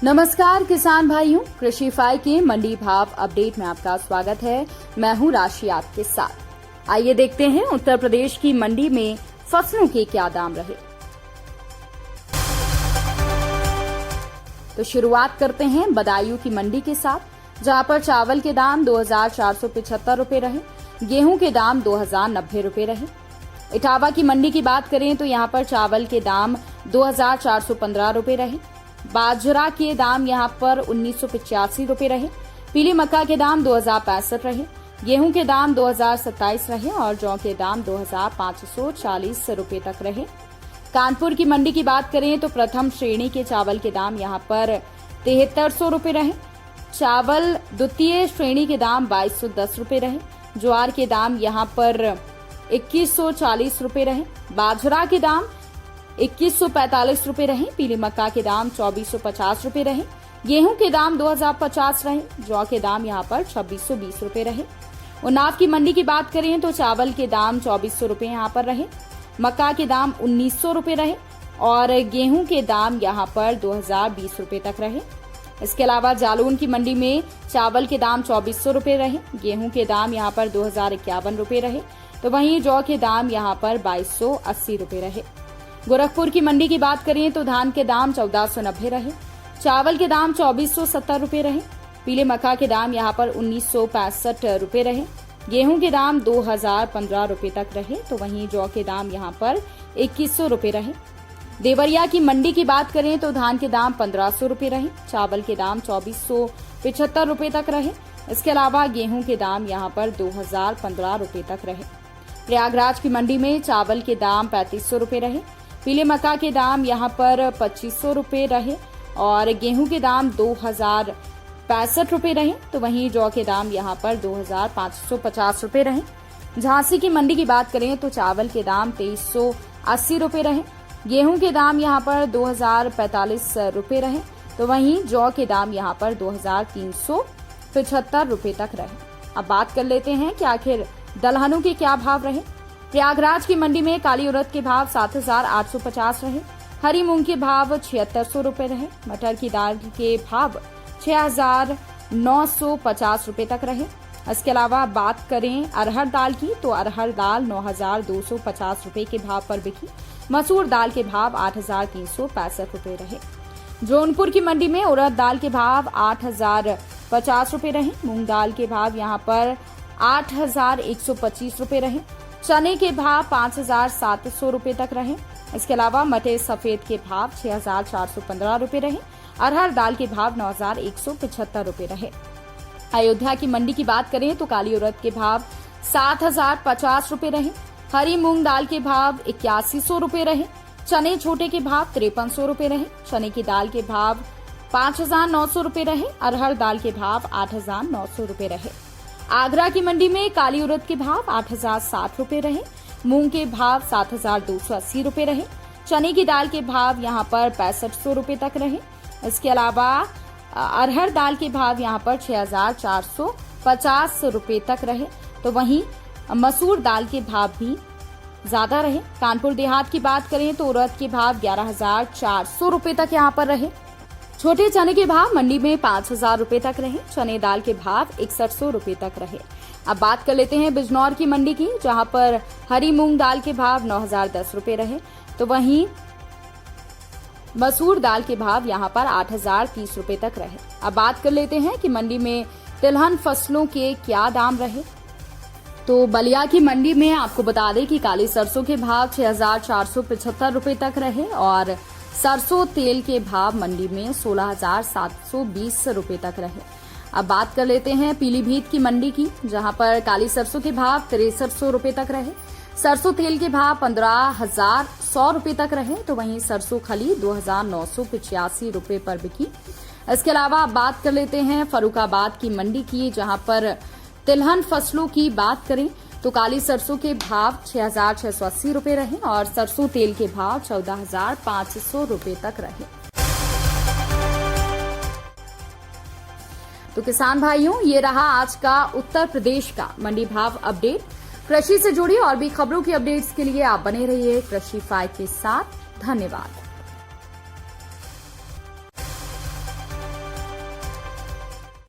नमस्कार किसान भाइयों, कृषि फाई के मंडी भाव अपडेट में आपका स्वागत है। मैं हूं राशि आपके साथ। आइए देखते हैं उत्तर प्रदेश की मंडी में फसलों के क्या दाम रहे। तो शुरुआत करते हैं बदायूं की मंडी के साथ, जहां पर चावल के दाम 2,475 रुपए रहे, गेहूं के दाम 2,090 रुपए रहे। इटावा की मंडी की बात करें तो यहां पर चावल के दाम 2,415 रुपए रहे, बाजरा के दाम यहां पर 1,985 रुपए रहे, पीली मक्का के दाम 2,065 रहे, गेहूं के दाम 2,027 रहे और जौ के दाम 2,540 रुपए तक रहे। कानपुर की मंडी की बात करें तो प्रथम श्रेणी के चावल के दाम यहां पर 7300 रुपए रहे, चावल द्वितीय श्रेणी के दाम 2,210 रुपए रहे, ज्वार के दाम यहां पर 2,140 रुपए रहे, बाजरा के दाम 2,145 रुपए रहे, पीली मक्का के दाम 2,450 रुपए रहे, गेहूं के दाम 2,050 रहे, जौ के दाम यहां पर 2,620 रुपए रहे। उन्नाव की मंडी की बात करें तो चावल के दाम 2,400 रुपए यहां पर रहे, मक्का के दाम 1,900 रुपए रहे और गेहूं के दाम यहां पर 2,020 रुपए तक रहे। इसके अलावा जालौन की मंडी में चावल के दाम 2,400 रुपए रहे, गेहूं के दाम यहां पर 2,051 रुपए रहे, तो वहीं जौ के दाम यहां पर 2,280 रुपए रहे। गोरखपुर की मंडी की बात करें तो धान के दाम 1,490 रहे, चावल के दाम 2,470 रुपए रहे, पीले मक्का के दाम यहां पर 1,965 रुपए रहे, गेहूं के दाम 2,015 रुपए तक रहे, तो वहीं जौ के दाम यहां पर 2,100 रुपए रहे। देवरिया की मंडी की बात करें तो धान के दाम 1,500 रुपए रहे, चावल के दाम 2,475 रुपए तक रहे। इसके अलावा गेहूं के दाम यहां पर 2,015 रुपए तक रहे। प्रयागराज की मंडी में चावल के दाम 3,500 रुपए रहे, पीले मक्का के दाम यहां पर 2,500 रुपए रहे और गेहूं के दाम 2,065 रुपए रहे, तो वहीं जौ के दाम यहां पर 2,550 रुपए रहे। झांसी की मंडी की बात करें तो चावल के दाम 2,380 रुपए रहे, गेहूं के दाम यहां पर 2,045 रुपए रहे, तो वहीं जौ के दाम यहां पर 2,375 रुपए तक रहे। अब बात कर लेते हैं कि आखिर दलहनों के क्या भाव रहे। प्रयागराज की मंडी में काली उड़द के भाव 7,850 रहे, हरी मूंग के भाव 7,600 रुपए रहे, मटर की दाल के भाव 6,950 रुपए तक रहे। इसके अलावा बात करें अरहर दाल की तो अरहर दाल 9,250 रुपए के भाव पर बिकी, मसूर दाल के भाव 8,365 रुपए रहे। जौनपुर की मंडी में उड़द दाल के भाव 8,050 रुपए रहे, मूंग दाल के भाव यहां पर 8,125 रुपए रहे, चने के भाव 5,700 रुपए तक रहे। इसके अलावा मटर सफेद के भाव 6,415 रुपए रहे, अरहर दाल के भाव 9,175 रुपए रहे। अयोध्या की मंडी की बात करें तो काली उड़द के भाव 7,050 रुपए रहे, हरी मूंग दाल के भाव 8,100 रुपए रहे, चने छोटे के भाव 5,300 रुपए रहे, चने की दाल के भाव 5,900 रुपए रहे, अरहर दाल के भाव 8,900 रुपए रहे। आगरा की मंडी में काली उड़द के भाव 8,060 रुपए रहे, मूंग के भाव 7,280 रुपए रहे, चने की दाल के भाव यहां पर 6,500 रुपए तक रहे। इसके अलावा अरहर दाल के भाव यहां पर 6,450 रुपए तक रहे, तो वहीं मसूर दाल के भाव भी ज्यादा रहे। कानपुर देहात की बात करें तो उड़द के भाव 11,400 रुपए तक यहां पर रहे, छोटे चने के भाव मंडी में 5,000 रुपए तक रहे, चने दाल के भाव 6,100 रुपए तक रहे। अब बात कर लेते हैं बिजनौर की मंडी की, जहां पर हरी मूंग दाल के भाव 9,010 रुपए रहे, तो वहीं मसूर दाल के भाव यहां पर 8,030 रुपए तक रहे। अब बात कर लेते हैं कि मंडी में तिलहन फसलों के क्या दाम रहे। तो बलिया की मंडी में आपको बता दें कि काली सरसों के भाव 6,475 रुपए तक रहे और सरसों तेल के भाव मंडी में 16,720 रुपए तक रहे। अब बात कर लेते हैं पीलीभीत की मंडी की, जहां पर काली सरसों के भाव 6,300 रुपए तक रहे, सरसों तेल के भाव 15,100 रुपए तक रहे, तो वहीं सरसों खली 2,985 रुपए पर बिकी। इसके अलावा बात कर लेते हैं फर्रुखाबाद की मंडी की, जहां पर तिलहन फसलों की बात करें तो काली सरसों के भाव 6,680 रुपए रहे और सरसों तेल के भाव 14,500 रुपए तक रहे। तो किसान भाइयों, ये रहा आज का उत्तर प्रदेश का मंडी भाव अपडेट। कृषि से जुड़ी और भी खबरों की अपडेट्स के लिए आप बने रहिए कृषि फाई के साथ। धन्यवाद।